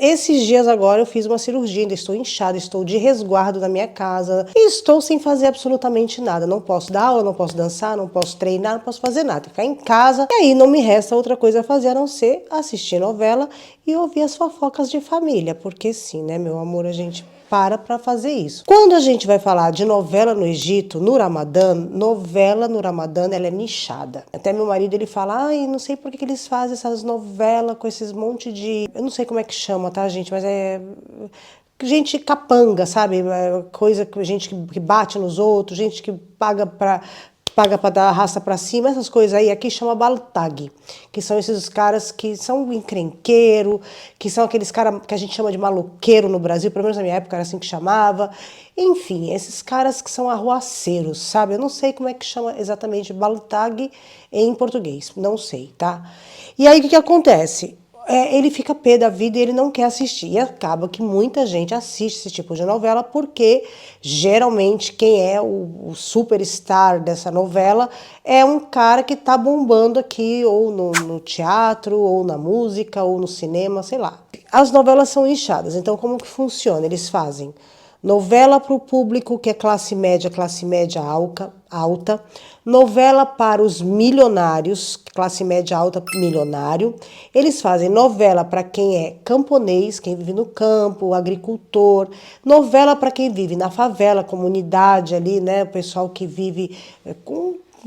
Esses dias agora eu fiz uma cirurgia, ainda estou inchada, estou de resguardo na minha casa e estou sem fazer absolutamente nada. Não posso dar aula, não posso dançar, não posso treinar, não posso fazer nada. Ficar em casa e aí não me resta outra coisa a fazer a não ser assistir novela e ouvir as fofocas de família. Porque sim, né, meu amor, a gente para fazer isso. Quando a gente vai falar de novela no Egito, no Ramadã, novela no Ramadã, ela é nichada. Até meu marido, ele fala, ai, não sei por que eles fazem essas novelas com esses monte de... Eu não sei como é que chama, tá, gente? Mas é... gente capanga, sabe? Coisa, gente que bate nos outros, gente que paga para dar a raça para cima, essas coisas aí, aqui chama baltag, que são esses caras que são encrenqueiro, que são aqueles caras que a gente chama de maloqueiro no Brasil, pelo menos na minha época era assim que chamava. Enfim, esses caras que são arruaceiros, sabe? Eu não sei como é que chama exatamente baltag em português, não sei, tá? E aí o que acontece? Ele fica pé da vida e ele não quer assistir. E acaba que muita gente assiste esse tipo de novela porque geralmente quem é o superstar dessa novela é um cara que tá bombando aqui ou no teatro, ou na música, ou no cinema, sei lá. As novelas são inchadas, então como que funciona? Eles fazem novela para o público que é classe média alta, novela para os milionários, classe média alta, milionário. Eles fazem novela para quem é camponês, quem vive no campo, agricultor, novela para quem vive na favela, comunidade ali, né, o pessoal que vive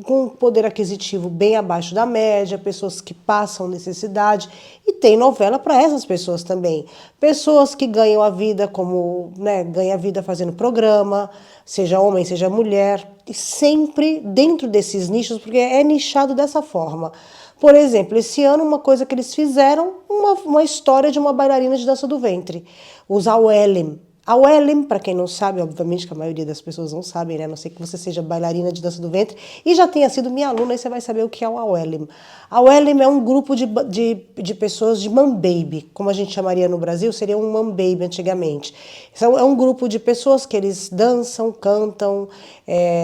com poder aquisitivo bem abaixo da média, pessoas que passam necessidade, e tem novela para essas pessoas também. Pessoas que ganham a vida como, né, ganha a vida fazendo programa, seja homem, seja mulher, e sempre dentro desses nichos, porque é nichado dessa forma. Por exemplo, esse ano uma coisa que eles fizeram, uma história de uma bailarina de dança do ventre, os Awelem. A Awelem, para quem não sabe, obviamente que a maioria das pessoas não sabem, né? A não sei que você seja bailarina de dança do ventre e já tenha sido minha aluna, aí você vai saber o que é o Awelem. A Awelem é um grupo de pessoas de man baby, como a gente chamaria no Brasil, seria um man baby antigamente. Então, é um grupo de pessoas que eles dançam, cantam,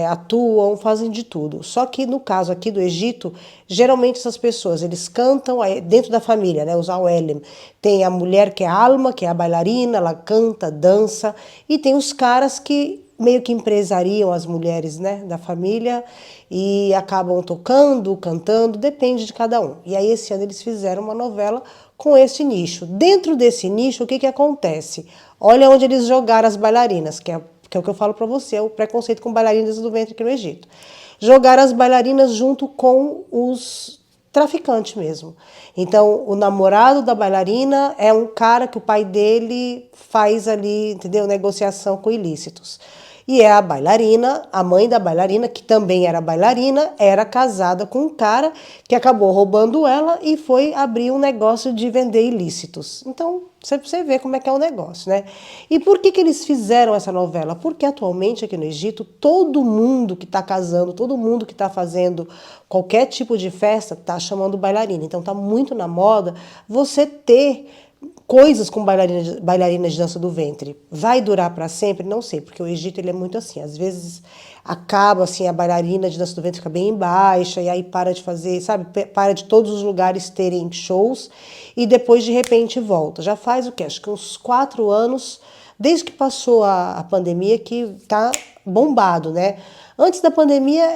atuam, fazem de tudo. Só que no caso aqui do Egito, geralmente essas pessoas, eles cantam dentro da família, né? Os Awelem. Tem a mulher que é a Alma, que é a bailarina, ela canta, dança, e tem os caras que meio que empresariam as mulheres, né, da família e acabam tocando, cantando, depende de cada um. E aí esse ano eles fizeram uma novela com esse nicho. Dentro desse nicho, o que acontece? Olha onde eles jogaram as bailarinas, que é o que eu falo para você, é o preconceito com bailarinas do ventre aqui no Egito. Jogaram as bailarinas junto com os traficante mesmo. Então, o namorado da bailarina é um cara que o pai dele faz ali, entendeu? Negociação com ilícitos. E é a bailarina, a mãe da bailarina, que também era bailarina, era casada com um cara que acabou roubando ela e foi abrir um negócio de vender ilícitos. Então, você vê como é que é o negócio, né? E por que eles fizeram essa novela? Porque atualmente aqui no Egito, todo mundo que está casando, todo mundo que está fazendo qualquer tipo de festa está chamando bailarina. Então está muito na moda você ter coisas com bailarinas de dança do ventre. Vai durar para sempre? Não sei, porque o Egito ele é muito assim. Às vezes acaba assim, a bailarina de dança do ventre fica bem baixa e aí para de fazer, sabe? Para de todos os lugares terem shows e depois de repente volta. Já faz o quê? Acho que uns 4 anos, desde que passou a pandemia, que tá bombado, né? Antes da pandemia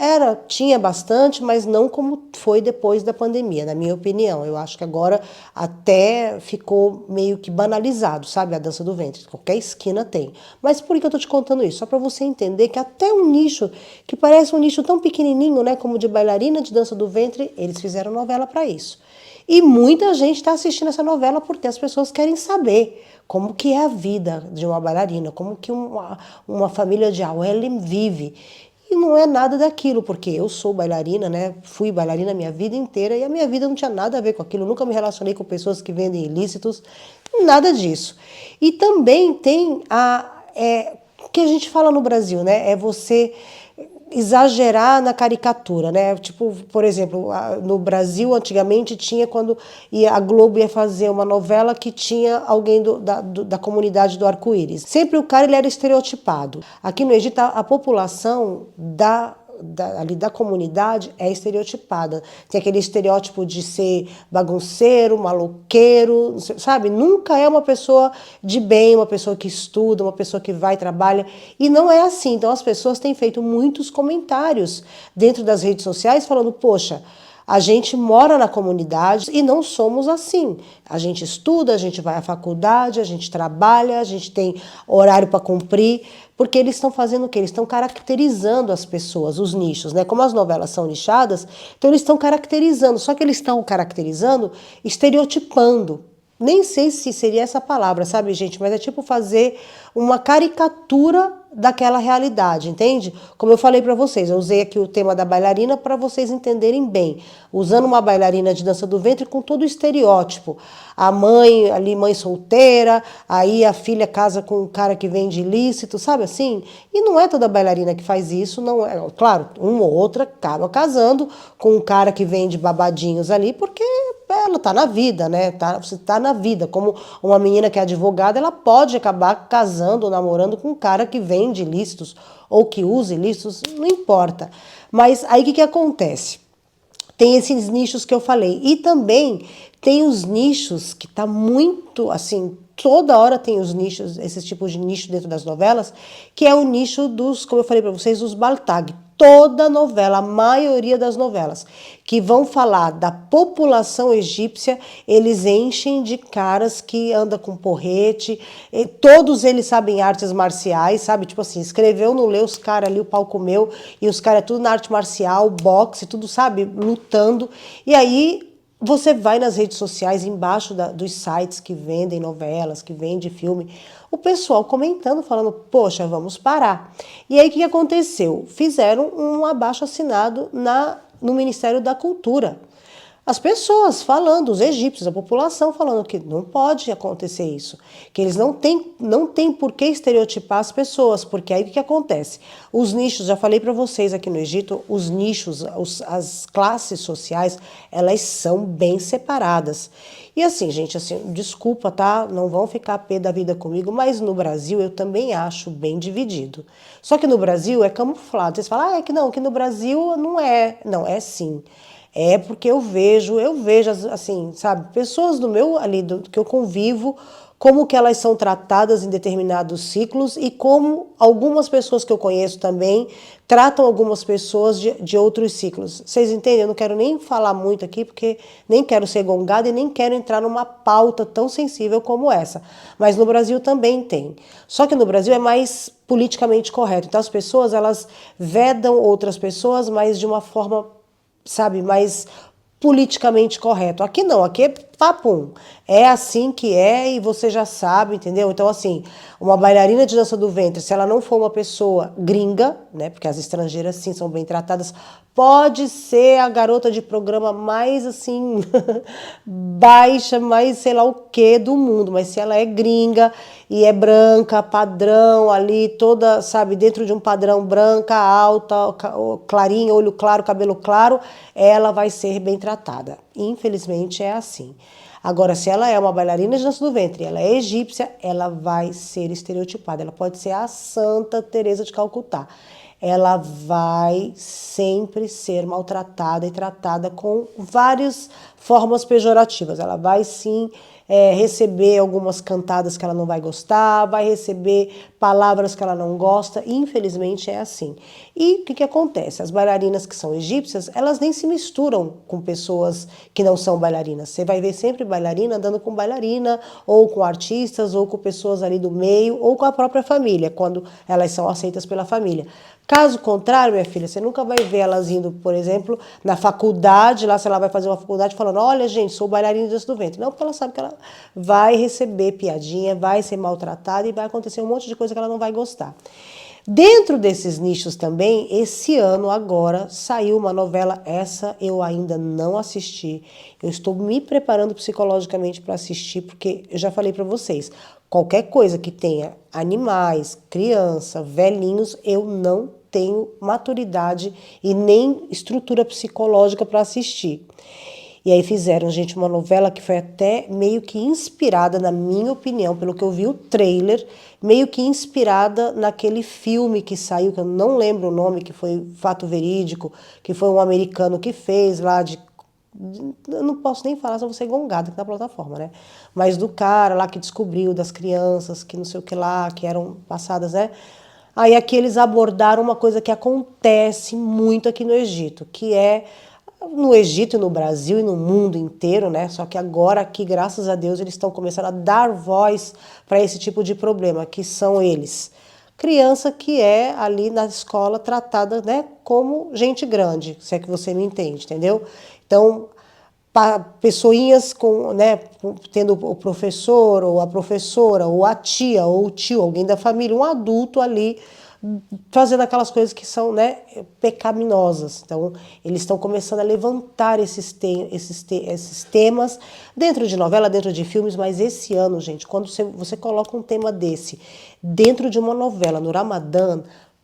tinha bastante, mas não como foi depois da pandemia, na minha opinião. Eu acho que agora até ficou meio que banalizado, sabe? A dança do ventre. Qualquer esquina tem. Mas por que eu tô te contando isso? Só para você entender que até um nicho, que parece um nicho tão pequenininho, né? Como de bailarina de dança do ventre, eles fizeram novela para isso. E muita gente está assistindo essa novela porque as pessoas querem saber como que é a vida de uma bailarina, como que uma família de Awelem vive. E não é nada daquilo, porque eu sou bailarina, né? Fui bailarina a minha vida inteira e a minha vida não tinha nada a ver com aquilo. Eu nunca me relacionei com pessoas que vendem ilícitos, nada disso. E também tem o que a gente fala no Brasil, né? É você exagerar na caricatura, né? Tipo, por exemplo, no Brasil antigamente tinha quando a Globo ia fazer uma novela que tinha alguém da comunidade do arco-íris. Sempre o cara ele era estereotipado. Aqui no Egito a população ali da comunidade é estereotipada. Tem aquele estereótipo de ser bagunceiro, maloqueiro, sabe? Nunca é uma pessoa de bem, uma pessoa que estuda, uma pessoa que vai e trabalha. E não é assim. Então as pessoas têm feito muitos comentários dentro das redes sociais falando, poxa, a gente mora na comunidade e não somos assim. A gente estuda, a gente vai à faculdade, a gente trabalha, a gente tem horário para cumprir, porque eles estão fazendo o quê? Eles estão caracterizando as pessoas, os nichos, né? Como as novelas são nichadas, então eles estão caracterizando, só que eles estão caracterizando, estereotipando. Nem sei se seria essa palavra, sabe, gente? Mas é tipo fazer uma caricatura daquela realidade, entende? Como eu falei para vocês, eu usei aqui o tema da bailarina para vocês entenderem bem. Usando uma bailarina de dança do ventre com todo o estereótipo. A mãe, ali, mãe solteira, aí a filha casa com um cara que vende ilícito, sabe assim? E não é toda bailarina que faz isso, não é. Claro, uma ou outra acaba casando com um cara que vende babadinhos ali, porque ela tá na vida, né? Você tá na vida. Como uma menina que é advogada, ela pode acabar casando ou namorando com um cara que vende ilícitos ou que usa ilícitos, não importa. Mas aí o que acontece? Tem esses nichos que eu falei. E também tem os nichos que tá muito, assim, toda hora tem os nichos, esses tipos de nicho dentro das novelas, que é o nicho dos, como eu falei para vocês, os Baltag. Toda novela, a maioria das novelas que vão falar da população egípcia, eles enchem de caras que andam com porrete, todos eles sabem artes marciais, sabe? Tipo assim, escreveu, não leu, os caras ali, o pau comeu, e os caras tudo na arte marcial, boxe, tudo, sabe? Lutando. E aí você vai nas redes sociais, embaixo dos sites que vendem novelas, que vendem filme, o pessoal comentando, falando, poxa, vamos parar. E aí o que aconteceu? Fizeram um abaixo-assinado no Ministério da Cultura. As pessoas falando, os egípcios, a população falando que não pode acontecer isso, que eles não têm por que estereotipar as pessoas, porque aí o que acontece? Os nichos, já falei para vocês aqui no Egito, os nichos, as classes sociais, elas são bem separadas. E assim, gente, assim, desculpa, tá? Não vão ficar a pé da vida comigo, mas no Brasil eu também acho bem dividido. Só que no Brasil é camuflado. Vocês falam, é que não, que no Brasil não é. Não, é sim. É porque eu vejo assim, sabe, pessoas do meu ali, que eu convivo, como que elas são tratadas em determinados ciclos e como algumas pessoas que eu conheço também tratam algumas pessoas de outros ciclos. Vocês entendem? Eu não quero nem falar muito aqui, porque nem quero ser gongada e nem quero entrar numa pauta tão sensível como essa. Mas no Brasil também tem. Só que no Brasil é mais politicamente correto. Então as pessoas, elas vedam outras pessoas, mas de uma forma, sabe, mais politicamente correto. Aqui não, aqui é papum. É assim que é e você já sabe, entendeu? Então, assim, uma bailarina de dança do ventre, se ela não for uma pessoa gringa, né, porque as estrangeiras sim são bem tratadas, pode ser a garota de programa mais, assim, baixa, mais sei lá o que do mundo, mas se ela é gringa e é branca, padrão ali, toda, sabe, dentro de um padrão branca, alta, clarinha, olho claro, cabelo claro, ela vai ser bem tratada. Infelizmente é assim. Agora, se ela é uma bailarina de dança do ventre, ela é egípcia, ela vai ser estereotipada. Ela pode ser a Santa Teresa de Calcutá. Ela vai sempre ser maltratada e tratada com várias formas pejorativas. Ela vai sim receber algumas cantadas que ela não vai gostar, vai receber palavras que ela não gosta, infelizmente é assim. E o que acontece? As bailarinas que são egípcias, elas nem se misturam com pessoas que não são bailarinas. Você vai ver sempre bailarina andando com bailarina, ou com artistas, ou com pessoas ali do meio, ou com a própria família, quando elas são aceitas pela família. Caso contrário, minha filha, você nunca vai ver elas indo, por exemplo, na faculdade, lá se ela vai fazer uma faculdade, falando, olha, gente, sou bailarina de dança do ventre. Não, porque ela sabe que ela vai receber piadinha, vai ser maltratada e vai acontecer um monte de coisa que ela não vai gostar. Dentro desses nichos também, esse ano agora saiu uma novela, essa eu ainda não assisti. Eu estou me preparando psicologicamente para assistir, porque eu já falei para vocês, qualquer coisa que tenha animais, criança, velhinhos, eu não tenho maturidade e nem estrutura psicológica para assistir. E aí fizeram, gente, uma novela que foi até meio que inspirada, na minha opinião, pelo que eu vi o trailer, meio que inspirada naquele filme que saiu, que eu não lembro o nome, que foi Fato Verídico, que foi um americano que fez lá de... Eu não posso nem falar, só vou ser gongada aqui na plataforma, né? Mas do cara lá que descobriu, das crianças, que não sei o que lá, que eram passadas, né? Aí aqui eles abordaram uma coisa que acontece muito aqui no Egito, que é no Egito e no Brasil e no mundo inteiro, né? Só que agora aqui, graças a Deus, eles estão começando a dar voz para esse tipo de problema, que são eles. Criança que é ali na escola tratada, né, como gente grande, se é que você me entende, entendeu? Então, pessoinhas com, né, tendo o professor ou a professora ou a tia ou o tio, alguém da família, um adulto ali fazendo aquelas coisas que são, né, pecaminosas. Então, eles estão começando a levantar esses temas dentro de novela, dentro de filmes, mas esse ano, gente, quando você coloca um tema desse dentro de uma novela, no Ramadã,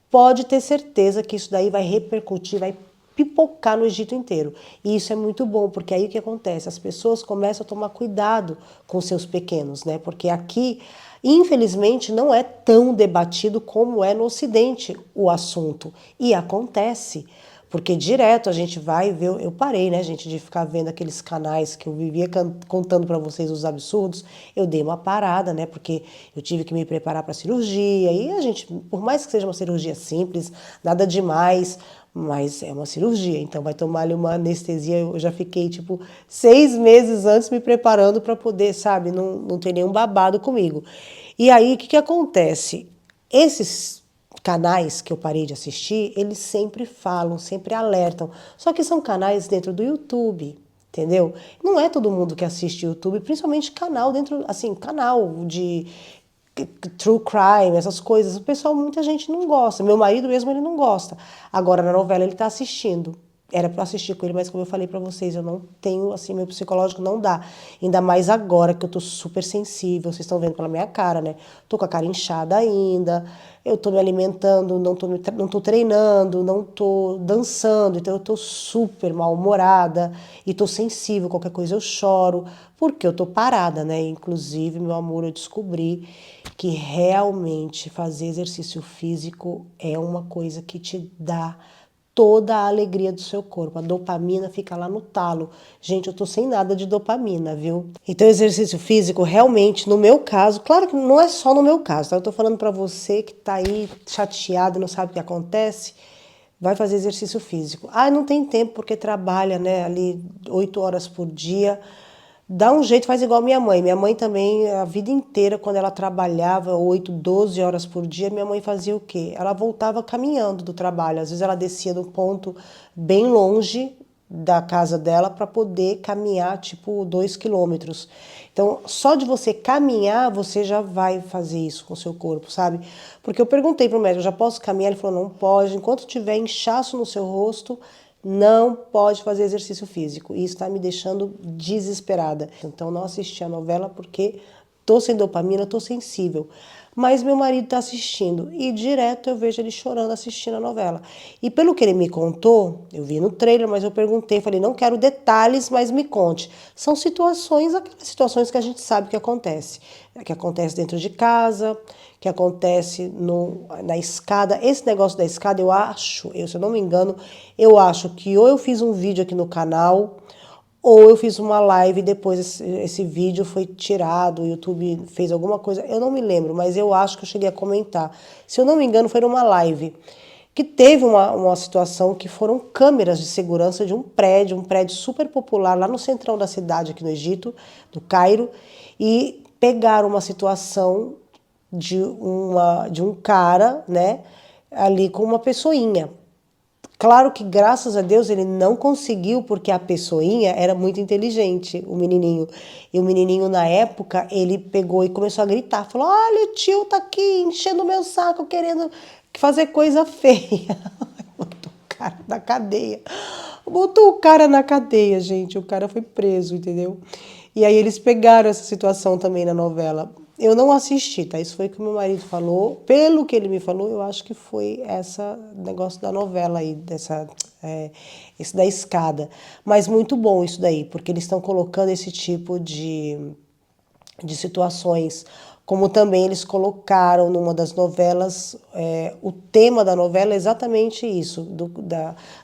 pode ter certeza que isso daí vai repercutir, vai pipocar no Egito inteiro. E isso é muito bom, porque aí o que acontece? As pessoas começam a tomar cuidado com seus pequenos, né? Porque aqui, infelizmente, não é tão debatido como é no Ocidente o assunto. E acontece. Porque direto a gente vai ver, eu parei, né, gente, de ficar vendo aqueles canais que eu vivia contando para vocês os absurdos, eu dei uma parada, né, porque eu tive que me preparar para a cirurgia, e a gente, por mais que seja uma cirurgia simples, nada demais, mas é uma cirurgia, então vai tomar ali uma anestesia, eu já fiquei, tipo, 6 meses antes me preparando para poder, sabe, não ter nenhum babado comigo. E aí, o que acontece? Esses canais que eu parei de assistir, eles sempre falam, sempre alertam. Só que são canais dentro do YouTube, entendeu? Não é todo mundo que assiste YouTube, principalmente canal dentro, assim, canal de true crime, essas coisas. O pessoal, muita gente não gosta. Meu marido mesmo, ele não gosta. Agora, na novela, ele tá assistindo. Era para assistir com ele, mas como eu falei para vocês, eu não tenho, assim, meu psicológico não dá. Ainda mais agora que eu tô super sensível, vocês estão vendo pela minha cara, né? Tô com a cara inchada ainda, eu tô me alimentando, não tô treinando, não tô dançando, então eu tô super mal-humorada e tô sensível, qualquer coisa eu choro, porque eu tô parada, né? Inclusive, meu amor, eu descobri que realmente fazer exercício físico é uma coisa que te dá toda a alegria do seu corpo. A dopamina fica lá no talo. Gente, eu tô sem nada de dopamina, viu? Então, exercício físico, realmente, no meu caso, claro que não é só no meu caso, tá? Eu tô falando pra você que tá aí chateado, não sabe o que acontece, vai fazer exercício físico. Ah, não tem tempo porque trabalha, né, ali 8 horas por dia. Dá um jeito, faz igual minha mãe. Minha mãe também, a vida inteira, quando ela trabalhava 8, 12 horas por dia, minha mãe fazia o quê? Ela voltava caminhando do trabalho. Às vezes ela descia de um ponto bem longe da casa dela para poder caminhar, tipo, 2 quilômetros. Então, só de você caminhar, você já vai fazer isso com o seu corpo, sabe? Porque eu perguntei pro médico, já posso caminhar? Ele falou, não pode. Enquanto tiver inchaço no seu rosto, não pode fazer exercício físico. E isso está me deixando desesperada. Então, não assisti a novela porque tô sem dopamina, tô sensível. Mas meu marido tá assistindo e direto eu vejo ele chorando assistindo a novela. E pelo que ele me contou, eu vi no trailer, mas eu perguntei, falei, não quero detalhes, mas me conte. São situações, aquelas situações que a gente sabe que acontece dentro de casa, que acontece na escada. Esse negócio da escada, se eu não me engano, eu acho que ou eu fiz um vídeo aqui no canal, ou eu fiz uma live e depois esse vídeo foi tirado, o YouTube fez alguma coisa, eu não me lembro, mas eu acho que eu cheguei a comentar. Se eu não me engano, foi numa live que teve uma situação que foram câmeras de segurança de um prédio super popular lá no centrão da cidade, aqui no Egito, do Cairo, e pegaram uma situação de um cara, né, ali com uma pessoinha. Claro que, graças a Deus, ele não conseguiu, porque a pessoinha era muito inteligente, o menininho. E o menininho, na época, ele pegou e começou a gritar. Falou, olha, o tio tá aqui enchendo o meu saco, querendo fazer coisa feia. Botou o cara na cadeia. Botou o cara na cadeia, gente. O cara foi preso, entendeu? E aí eles pegaram essa situação também na novela. Eu não assisti, tá? Isso foi o que o meu marido falou. Pelo que ele me falou, eu acho que foi essa negócio da novela aí, esse da escada. Mas muito bom isso daí, porque eles estão colocando esse tipo de situações. Como também eles colocaram numa das novelas, o tema da novela é exatamente isso,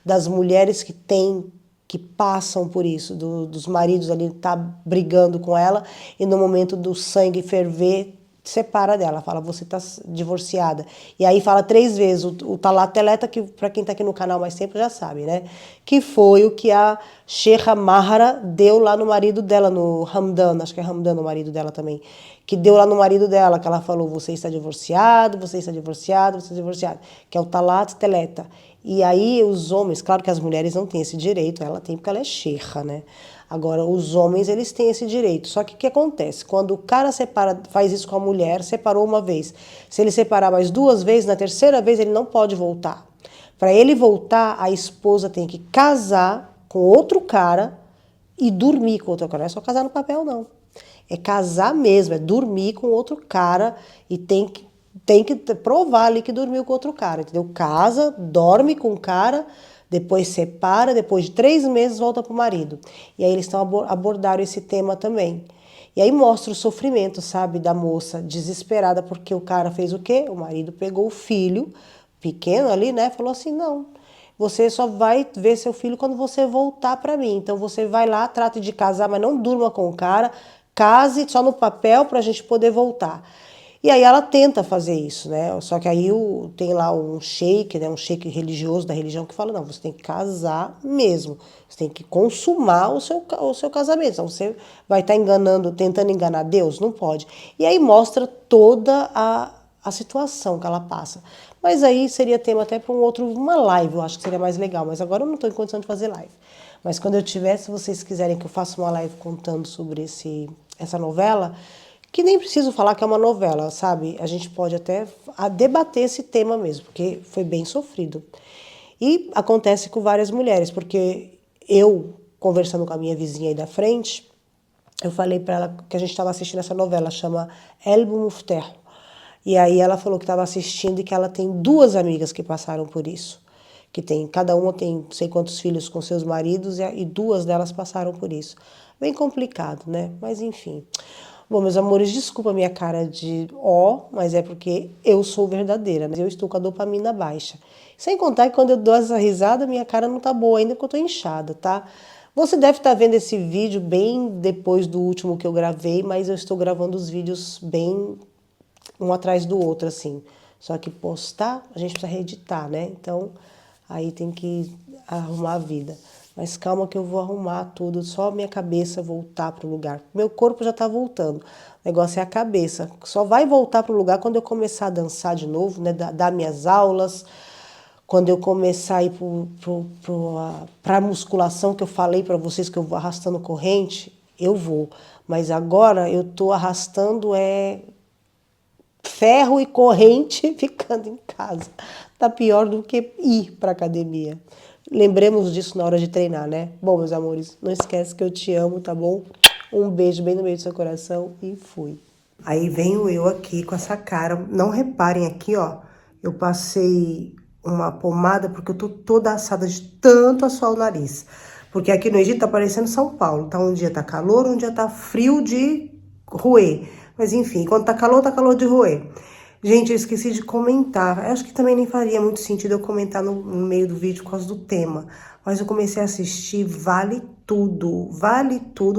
das mulheres que passam por isso, dos maridos ali tá brigando com ela e no momento do sangue ferver, separa dela, fala, você tá divorciada. E aí fala 3 vezes, o Talat Teleta, que para quem tá aqui no canal mais tempo já sabe, né? Que foi o que a Sheikha Mahara deu lá no marido dela, no Hamdan, acho que é Hamdan o marido dela também, que deu lá no marido dela, que ela falou, você está divorciado, você está divorciado, você está divorciado, que é o Talat Teleta. E aí os homens, claro que as mulheres não têm esse direito, ela tem porque ela é sheikha, né? Agora, os homens, eles têm esse direito. Só que o que acontece? Quando o cara faz isso com a mulher, separou uma vez. Se ele separar mais 2 vezes, na terceira vez ele não pode voltar. Para ele voltar, a esposa tem que casar com outro cara e dormir com outro cara. Não é só casar no papel, não. É casar mesmo, é dormir com outro cara e tem que provar ali que dormiu com outro cara, entendeu? Casa, dorme com o cara, depois separa, depois de 3 meses volta pro marido. E aí eles abordaram esse tema também. E aí mostra o sofrimento, sabe, da moça desesperada porque o cara fez o quê? O marido pegou o filho pequeno ali, né? Falou assim, não, você só vai ver seu filho quando você voltar para mim. Então você vai lá, trate de casar, mas não durma com o cara, case só no papel para a gente poder voltar. E aí ela tenta fazer isso, né? Só que aí tem lá um sheik, né? Um sheik religioso da religião que fala, não, você tem que casar mesmo. Você tem que consumar o seu casamento. Então você vai estar tentando enganar Deus? Não pode. E aí mostra toda a situação que ela passa. Mas aí seria tema até para uma live, eu acho que seria mais legal. Mas agora eu não estou em condição de fazer live. Mas quando eu tiver, se vocês quiserem que eu faça uma live contando sobre essa novela, que nem preciso falar que é uma novela, sabe? A gente pode até debater esse tema mesmo, porque foi bem sofrido. E acontece com várias mulheres, porque eu, conversando com a minha vizinha aí da frente, eu falei para ela que a gente estava assistindo essa novela, chama Elbo Mufter. E aí ela falou que estava assistindo e que ela tem 2 amigas que passaram por isso. Cada uma tem não sei quantos filhos com seus maridos e 2 delas passaram por isso. Bem complicado, né? Mas enfim. Bom, meus amores, desculpa a minha cara de mas é porque eu sou verdadeira, né? Eu estou com a dopamina baixa. Sem contar que quando eu dou essa risada, minha cara não tá boa ainda porque eu tô inchada, tá? Você deve estar vendo esse vídeo bem depois do último que eu gravei, mas eu estou gravando os vídeos bem um atrás do outro, assim. Só que postar, a gente precisa reeditar, né? Então, aí tem que arrumar a vida. Mas calma que eu vou arrumar tudo, só minha cabeça voltar pro lugar. Meu corpo já tá voltando. O negócio é a cabeça. Só vai voltar pro lugar quando eu começar a dançar de novo, né? Dar minhas aulas, quando eu começar a ir pra musculação que eu falei para vocês que eu vou arrastando corrente, eu vou. Mas agora eu tô arrastando ferro e corrente ficando em casa. Tá pior do que ir pra academia. Lembremos disso na hora de treinar, né? Bom, meus amores, não esquece que eu te amo, tá bom? Um beijo bem no meio do seu coração e fui. Aí venho eu aqui com essa cara. Não reparem aqui, ó. Eu passei uma pomada porque eu tô toda assada de tanto assoar o nariz. Porque aqui no Egito tá parecendo São Paulo, tá? Um dia tá calor, um dia tá frio de roer. Mas enfim, quando tá calor de roer. Gente, eu esqueci de comentar. Eu acho que também nem faria muito sentido eu comentar no meio do vídeo por causa do tema. Mas eu comecei a assistir Vale Tudo,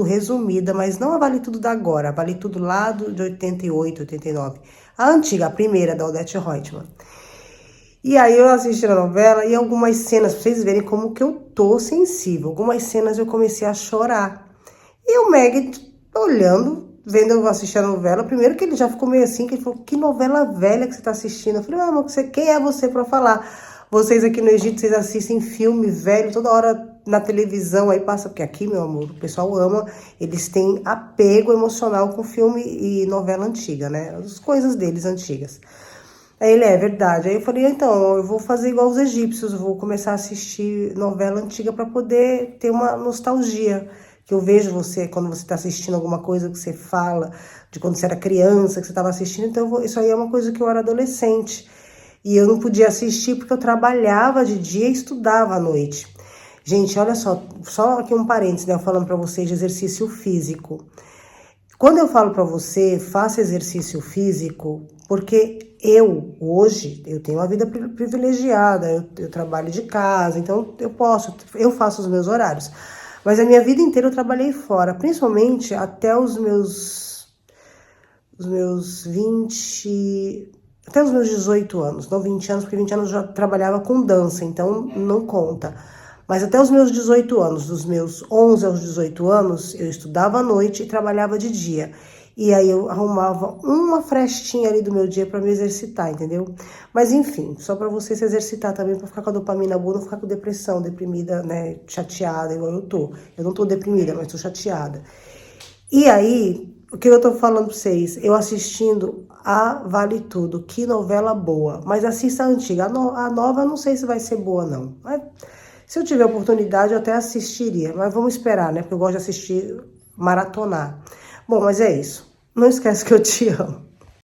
resumida, mas não a Vale Tudo da agora, a Vale Tudo lá de 88, 89. A antiga, a primeira, da Odete Roitman. E aí eu assisti a novela e algumas cenas, pra vocês verem como que eu tô sensível. Algumas cenas eu comecei a chorar. E o Meg olhando, vendo eu assistir a novela, primeiro que ele já ficou meio assim, que ele falou, que novela velha que você tá assistindo? Eu falei, amor, quem é você pra falar? Vocês aqui no Egito, vocês assistem filme velho, toda hora na televisão, aí passa, porque aqui, meu amor, o pessoal ama, eles têm apego emocional com filme e novela antiga, né? As coisas deles antigas. Aí ele, é verdade. Aí eu falei, então, eu vou fazer igual os egípcios, eu vou começar a assistir novela antiga pra poder ter uma nostalgia. que eu vejo você quando você está assistindo alguma coisa que você fala, de quando você era criança, que você estava assistindo. Então, isso aí é uma coisa que eu era adolescente. E eu não podia assistir porque eu trabalhava de dia e estudava à noite. Gente, olha só aqui um parênteses, né? Falando para vocês de exercício físico. Quando eu falo para você, faça exercício físico, porque hoje, eu tenho uma vida privilegiada, eu trabalho de casa, então eu faço os meus horários. Mas a minha vida inteira eu trabalhei fora, principalmente até os meus 20, até os meus 18 anos, não 20 anos, porque 20 anos eu já trabalhava com dança, então não conta. Mas até os meus 18 anos, dos meus 11 aos 18 anos, eu estudava à noite e trabalhava de dia. E aí eu arrumava uma frestinha ali do meu dia para me exercitar, entendeu? Mas enfim, só para você se exercitar também, para ficar com a dopamina boa, não ficar com depressão, deprimida, né, chateada, igual eu tô. Eu não tô deprimida, mas tô chateada. E aí, o que eu tô falando pra vocês? Eu assistindo a Vale Tudo, que novela boa. Mas assista a antiga, a nova eu não sei se vai ser boa não. Mas se eu tiver oportunidade, eu até assistiria. Mas vamos esperar, né? Porque eu gosto de assistir, maratonar. Bom, mas é isso. Não esquece que eu te amo.